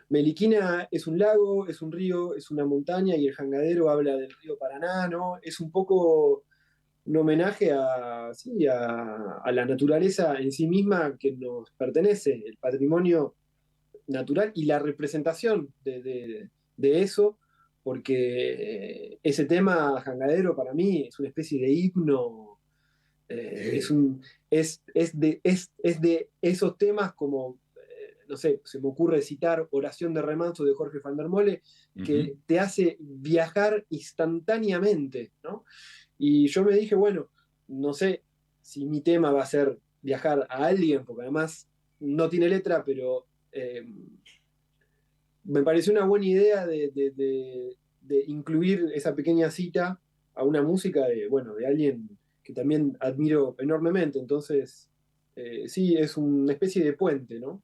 Meliquina es un lago, es un río, es una montaña, y el Jangadero habla del río Paraná, ¿no? Es un poco un homenaje a la naturaleza en sí misma que nos pertenece, el patrimonio natural y la representación de eso, porque ese tema Jangadero para mí es una especie de himno, es de esos temas como, no sé, se me ocurre citar Oración de Remanso de Jorge van der Mole, que te hace viajar instantáneamente, ¿no? Y yo me dije, bueno, no sé si mi tema va a ser viajar a alguien, porque además no tiene letra, pero me pareció una buena idea de incluir esa pequeña cita a una música de alguien que también admiro enormemente. Entonces, sí, es una especie de puente, ¿no?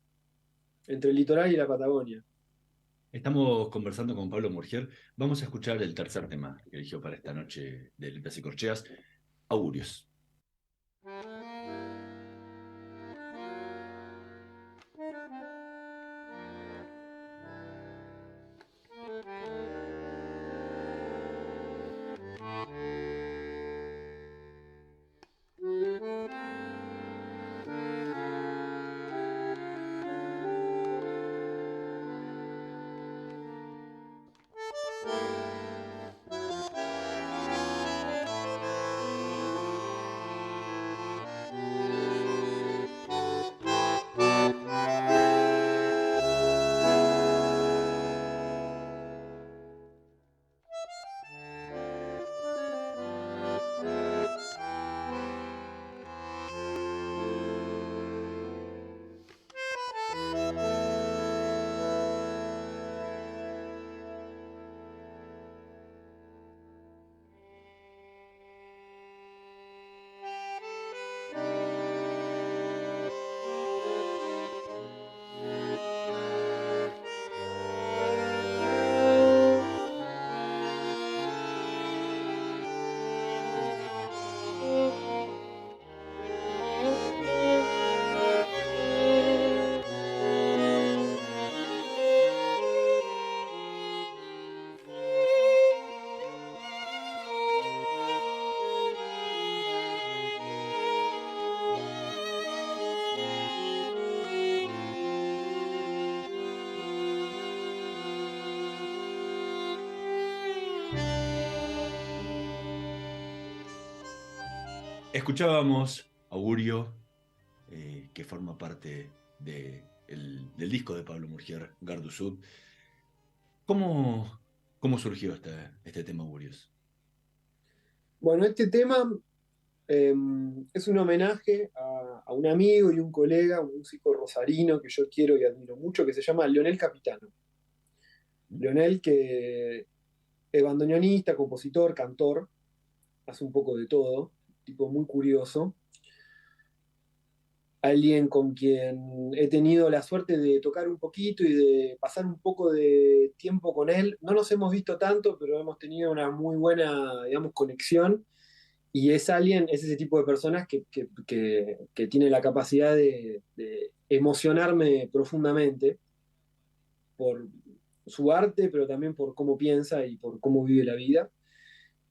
Entre el litoral y la Patagonia. Estamos conversando con Pablo Murgier. Vamos a escuchar el tercer tema que eligió para esta noche de Letras y Corcheas, Augurios. Escuchábamos Augurio, que forma parte del disco de Pablo Murgier, Gardu Sud. ¿Cómo surgió este tema, Augurios? Bueno, este tema es un homenaje a un amigo y un colega, un músico rosarino que yo quiero y admiro mucho, que se llama Leonel Capitano. Leonel, que es bandoneonista, compositor, cantor, hace un poco de todo, tipo muy curioso. Alguien con quien he tenido la suerte de tocar un poquito y de pasar un poco de tiempo con él. No nos hemos visto tanto, pero hemos tenido una muy buena, digamos, conexión. Y es ese tipo de personas que tiene la capacidad de emocionarme profundamente por su arte, pero también por cómo piensa y por cómo vive la vida.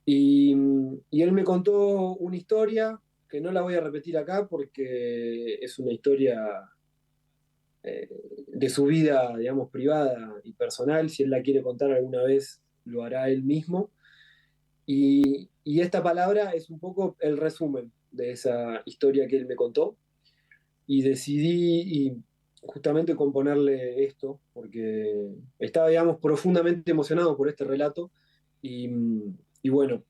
Y él me contó una historia que no la voy a repetir acá porque es una historia de su vida, digamos, privada y personal. Si él la quiere contar alguna vez, lo hará él mismo. Y esta palabra es un poco el resumen de esa historia que él me contó. Y decidí justamente componerle esto, porque estaba, digamos, profundamente emocionado por este relato. Y bueno,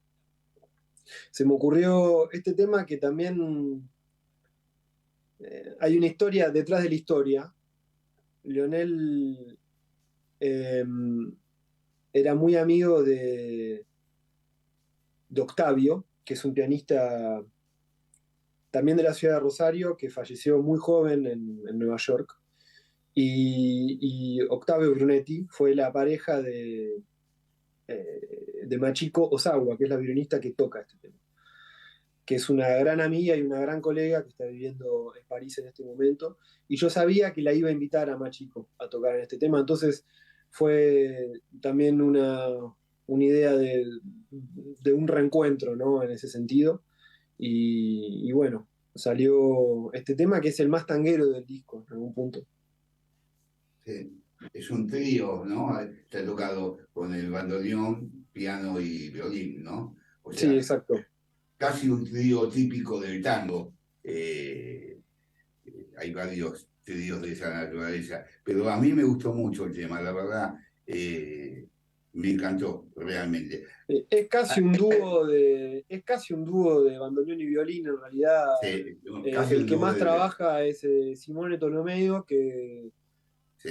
se me ocurrió este tema que también hay una historia detrás de la historia. Leonel era muy amigo de Octavio, que es un pianista también de la ciudad de Rosario, que falleció muy joven en Nueva York. Y Octavio Brunetti fue la pareja de Machiko Osawa, que es la violinista que toca este tema, que es una gran amiga y una gran colega que está viviendo en París en este momento. Y yo sabía que la iba a invitar a Machiko a tocar en este tema, entonces fue también una idea de un reencuentro, ¿no? En ese sentido. Y bueno, salió este tema que es el más tanguero del disco, en algún punto. Sí. Es un trío, ¿no? Te ha tocado con el bandoneón, piano y violín, ¿no? O sea, sí, exacto. Casi un trío típico del tango. Hay varios tríos de esa naturaleza. Pero a mí me gustó mucho el tema, la verdad. me encantó, realmente. Es casi un dúo de bandoneón y violín, en realidad. Sí, casi El un que dúo más de- trabaja es Simone Tolomeo, que Sí,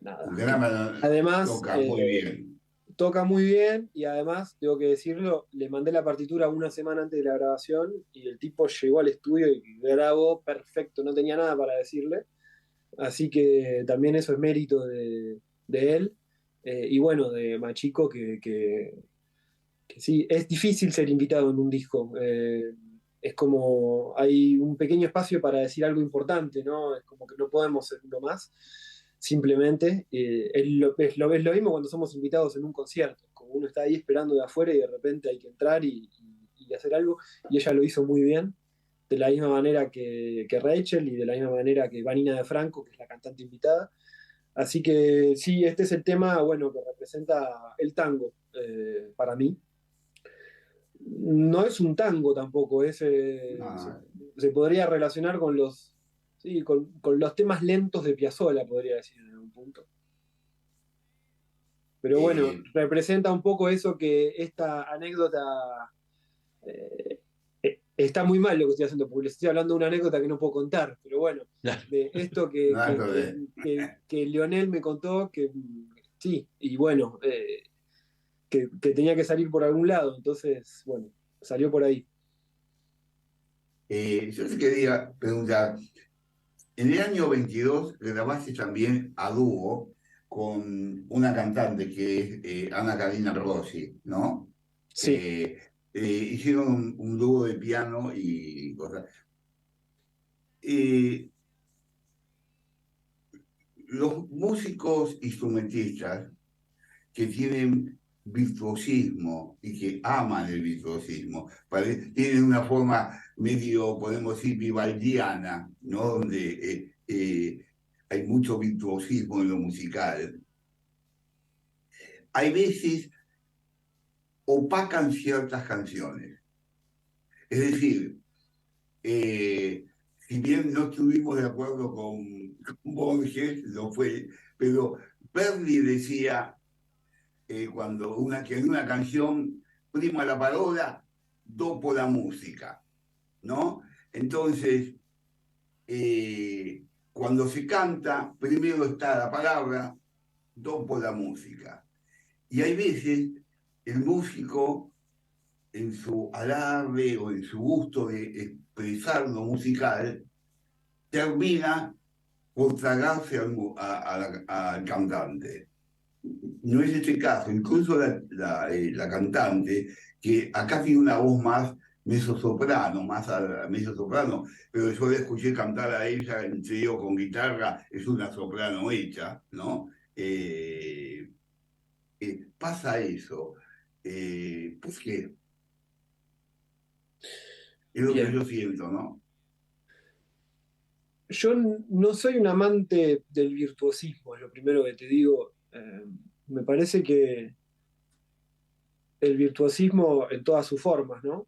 nada. un gran Además, toca muy bien. toca muy bien y además, tengo que decirlo, le mandé la partitura una semana antes de la grabación y el tipo llegó al estudio y grabó perfecto, no tenía nada para decirle. Así que también eso es mérito de él. Y bueno, de Machico, que sí, es difícil ser invitado en un disco. Es como, hay un pequeño espacio para decir algo importante, ¿no? Es como que no podemos ser uno más, simplemente. Es lo mismo cuando somos invitados en un concierto, como uno está ahí esperando de afuera y de repente hay que entrar y hacer algo, y ella lo hizo muy bien, de la misma manera que Rachel y de la misma manera que Vanina de Franco, que es la cantante invitada. Así que sí, este es el tema, bueno, que representa el tango para mí. No es un tango tampoco, se podría relacionar con sí, con los temas lentos de Piazzolla, podría decir en algún punto. Pero bueno, representa un poco eso, que esta anécdota está muy mal lo que estoy haciendo, porque les estoy hablando de una anécdota que no puedo contar, pero bueno, de esto que Lionel me contó, que sí, y bueno, que tenía que salir por algún lado, entonces, bueno, salió por ahí. Yo te quería preguntar, en el año 22 grabaste también a dúo con una cantante que es Ana Karina Rossi, ¿no? Sí. Hicieron un dúo de piano y cosas. Los músicos instrumentistas que tienen virtuosismo y que aman el virtuosismo, tienen una forma medio, podemos decir, vivaldiana, ¿no? Donde hay mucho virtuosismo en lo musical. Hay veces opacan ciertas canciones. Es decir, si bien no estuvimos de acuerdo con Borges, no fue, pero Verdi decía que en una canción prima la parola, dopo la música, ¿no? Entonces, cuando se canta, primero está la palabra, dopo la música. Y hay veces el músico, en su alarde o en su gusto de expresar lo musical, termina por tragarse al cantante. No es este caso, incluso la cantante, que acá tiene una voz más mezzosoprano, pero yo la escuché cantar a ella en trío con guitarra, es una soprano hecha, ¿no? Pasa eso. ¿Por qué? Es lo que yo siento, ¿no? Yo no soy un amante del virtuosismo, es lo primero que te digo. Me parece que el virtuosismo en todas sus formas, ¿no?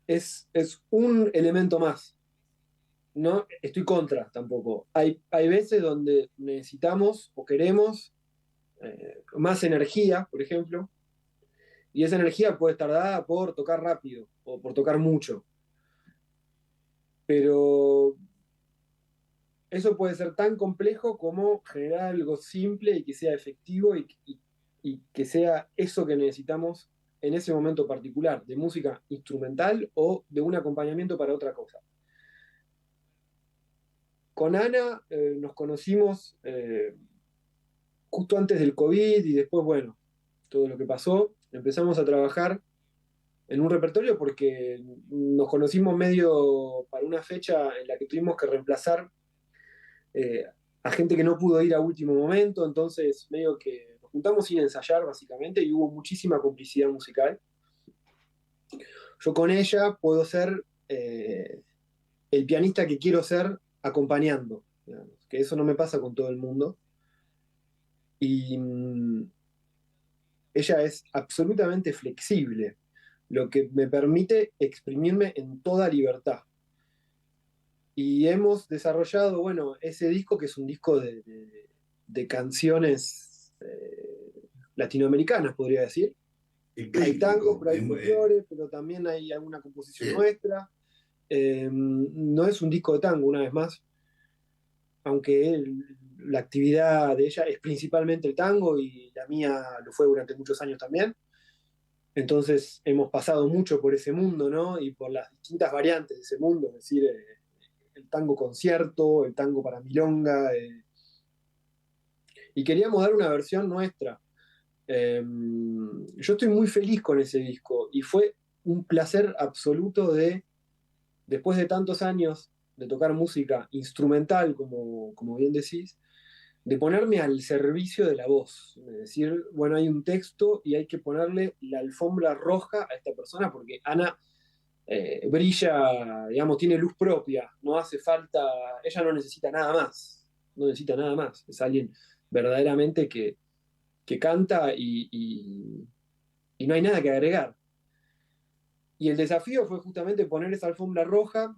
Es un elemento más. No estoy contra tampoco. Hay veces donde necesitamos o queremos más energía, por ejemplo, y esa energía puede estar dada por tocar rápido o por tocar mucho. Pero eso puede ser tan complejo como generar algo simple y que sea efectivo y que sea eso que necesitamos en ese momento particular, de música instrumental o de un acompañamiento para otra cosa. Con Ana nos conocimos justo antes del COVID y después, bueno, todo lo que pasó. Empezamos a trabajar en un repertorio porque nos conocimos medio para una fecha en la que tuvimos que reemplazar a gente que no pudo ir a último momento, entonces medio que nos juntamos sin ensayar básicamente y hubo muchísima complicidad musical. Yo con ella puedo ser el pianista que quiero ser acompañando, digamos, que eso no me pasa con todo el mundo. Y ella es absolutamente flexible, lo que me permite exprimirme en toda libertad. Y hemos desarrollado, bueno, ese disco que es un disco de canciones latinoamericanas, podría decir. Hay tango, pero hay Ecléctico, folclore, pero también hay alguna composición Sí. nuestra. No es un disco de tango, una vez más, aunque la actividad de ella es principalmente el tango y la mía lo fue durante muchos años también. Entonces hemos pasado mucho por ese mundo, ¿no? Y por las distintas variantes de ese mundo, es decir, el tango concierto, el tango para milonga, y queríamos dar una versión nuestra. Yo estoy muy feliz con ese disco y fue un placer absoluto después de tantos años de tocar música instrumental, como bien decís, de ponerme al servicio de la voz. Es decir, bueno, hay un texto y hay que ponerle la alfombra roja a esta persona porque Ana brilla, digamos, tiene luz propia, no hace falta, ella no necesita nada más, no necesita nada más. Es alguien verdaderamente que canta y no hay nada que agregar. Y el desafío fue justamente poner esa alfombra roja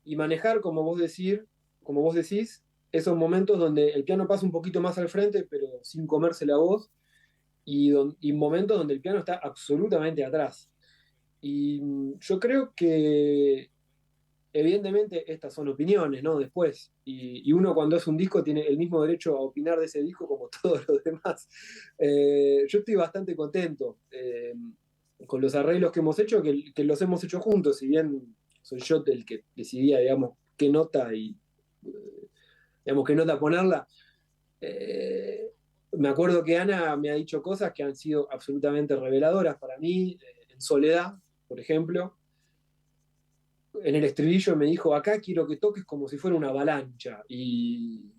y manejar, como vos decís, esos momentos donde el piano pasa un poquito más al frente, pero sin comerse la voz, y momentos donde el piano está absolutamente atrás. Y yo creo que, evidentemente, estas son opiniones, ¿no? Después. Y uno cuando hace un disco tiene el mismo derecho a opinar de ese disco como todos los demás. Yo estoy bastante contento con los arreglos que hemos hecho, que los hemos hecho juntos, si bien soy yo el que decidía, digamos, qué nota qué nota ponerla. Me acuerdo que Ana me ha dicho cosas que han sido absolutamente reveladoras para mí, en Soledad, por ejemplo. En el estribillo me dijo, acá quiero que toques como si fuera una avalancha. Y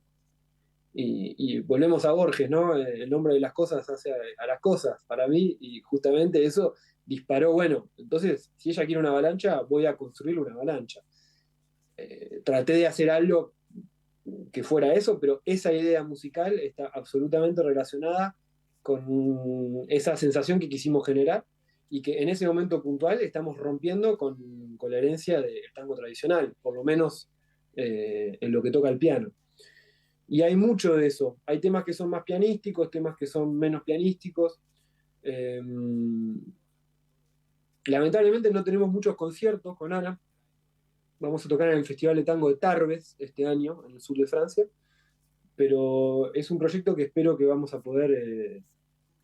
volvemos a Borges, ¿no? El nombre de las cosas hace a las cosas, para mí, y justamente eso disparó, bueno, entonces, si ella quiere una avalancha, voy a construirle una avalancha. Traté de hacer algo que fuera eso, pero esa idea musical está absolutamente relacionada con esa sensación que quisimos generar y que en ese momento puntual estamos rompiendo con la herencia del tango tradicional, por lo menos en lo que toca el piano. Y hay mucho de eso. Hay temas que son más pianísticos, temas que son menos pianísticos. Lamentablemente no tenemos muchos conciertos con Ana. Vamos a tocar en el Festival de Tango de Tarbes este año, en el sur de Francia. Pero es un proyecto que espero que vamos a poder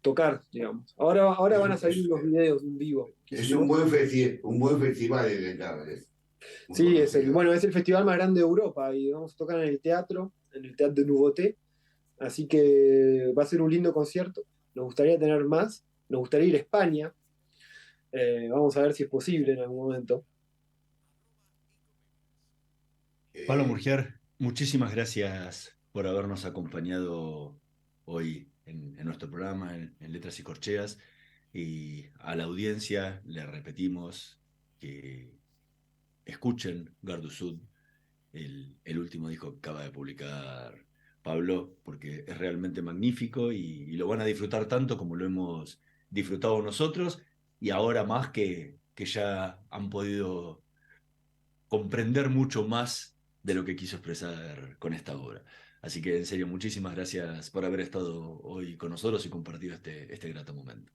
tocar, digamos. Ahora van a salir los videos en vivo. Es un buen festival de Tarbes. Sí, es el festival más grande de Europa y vamos a tocar en el Teatro de Nouveauté. Así que va a ser un lindo concierto. Nos gustaría tener más. Nos gustaría ir a España. Vamos a ver si es posible en algún momento. Pablo Murgier, muchísimas gracias por habernos acompañado hoy en nuestro programa, en Letras y Corcheas. Y a la audiencia le repetimos que escuchen Gardu Sud, el último disco que acaba de publicar Pablo, porque es realmente magnífico y lo van a disfrutar tanto como lo hemos disfrutado nosotros, y ahora más que ya han podido comprender mucho más de lo que quiso expresar con esta obra. Así que en serio, muchísimas gracias por haber estado hoy con nosotros y compartido este grato momento.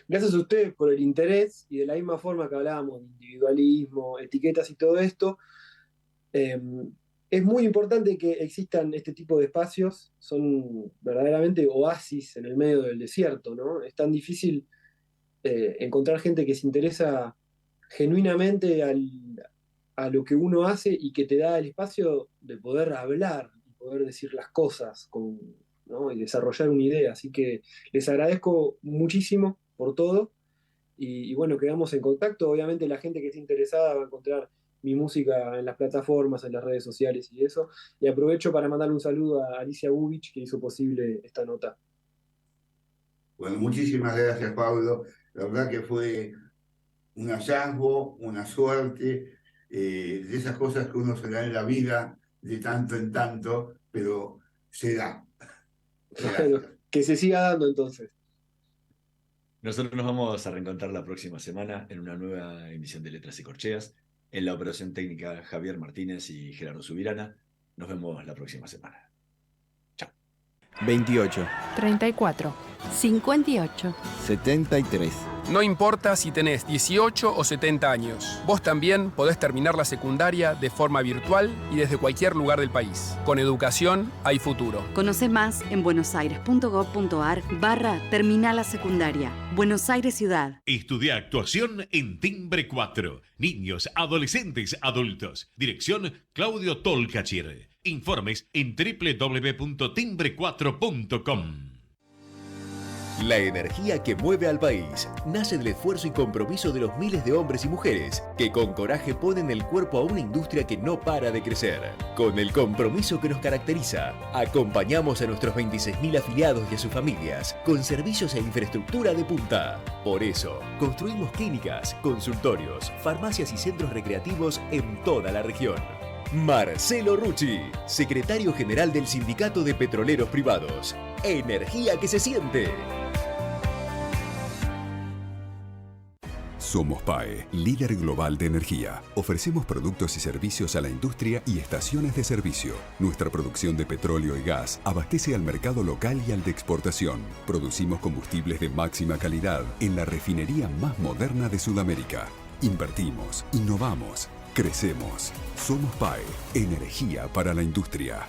Gracias a ustedes por el interés y de la misma forma que hablábamos de individualismo, etiquetas y todo esto, es muy importante que existan este tipo de espacios, son verdaderamente oasis en el medio del desierto, ¿no? Es tan difícil encontrar gente que se interesa genuinamente a lo que uno hace y que te da el espacio de poder hablar y poder decir las cosas ¿no? Y desarrollar una idea. Así que les agradezco muchísimo por todo y bueno, quedamos en contacto. Obviamente la gente que esté interesada va a encontrar mi música en las plataformas, en las redes sociales y eso. Y aprovecho para mandarle un saludo a Alicia Bubich, que hizo posible esta nota. Bueno, muchísimas gracias, Pablo. La verdad que fue un hallazgo, una suerte, de esas cosas que uno se da en la vida de tanto en tanto, pero se da. Bueno, que se siga dando entonces. Nosotros nos vamos a reencontrar la próxima semana en una nueva emisión de Letras y Corcheas. En la operación técnica, Javier Martínez y Gerardo Subirana. Nos vemos la próxima semana. 28. 34. 58. 73. No importa si tenés 18 o 70 años, vos también podés terminar la secundaria de forma virtual y desde cualquier lugar del país. Con educación hay futuro. Conoce más en buenosaires.gov.ar/terminal la secundaria. Buenos Aires Ciudad. Estudia actuación en Timbre 4. Niños, adolescentes, adultos. Dirección Claudio Tolcachir. Informes en www.timbre4.com. La energía que mueve al país nace del esfuerzo y compromiso de los miles de hombres y mujeres que con coraje ponen el cuerpo a una industria que no para de crecer. Con el compromiso que nos caracteriza, acompañamos a nuestros 26.000 afiliados y a sus familias con servicios e infraestructura de punta. Por eso, construimos clínicas, consultorios, farmacias y centros recreativos en toda la región. Marcelo Rucci, secretario general del Sindicato de Petroleros Privados. Energía que se siente. Somos PAE, líder global de energía. Ofrecemos productos y servicios a la industria y estaciones de servicio. Nuestra producción de petróleo y gas abastece al mercado local y al de exportación. Producimos combustibles de máxima calidad en la refinería más moderna de Sudamérica. Invertimos, innovamos, crecemos. Somos PAE, energía para la industria.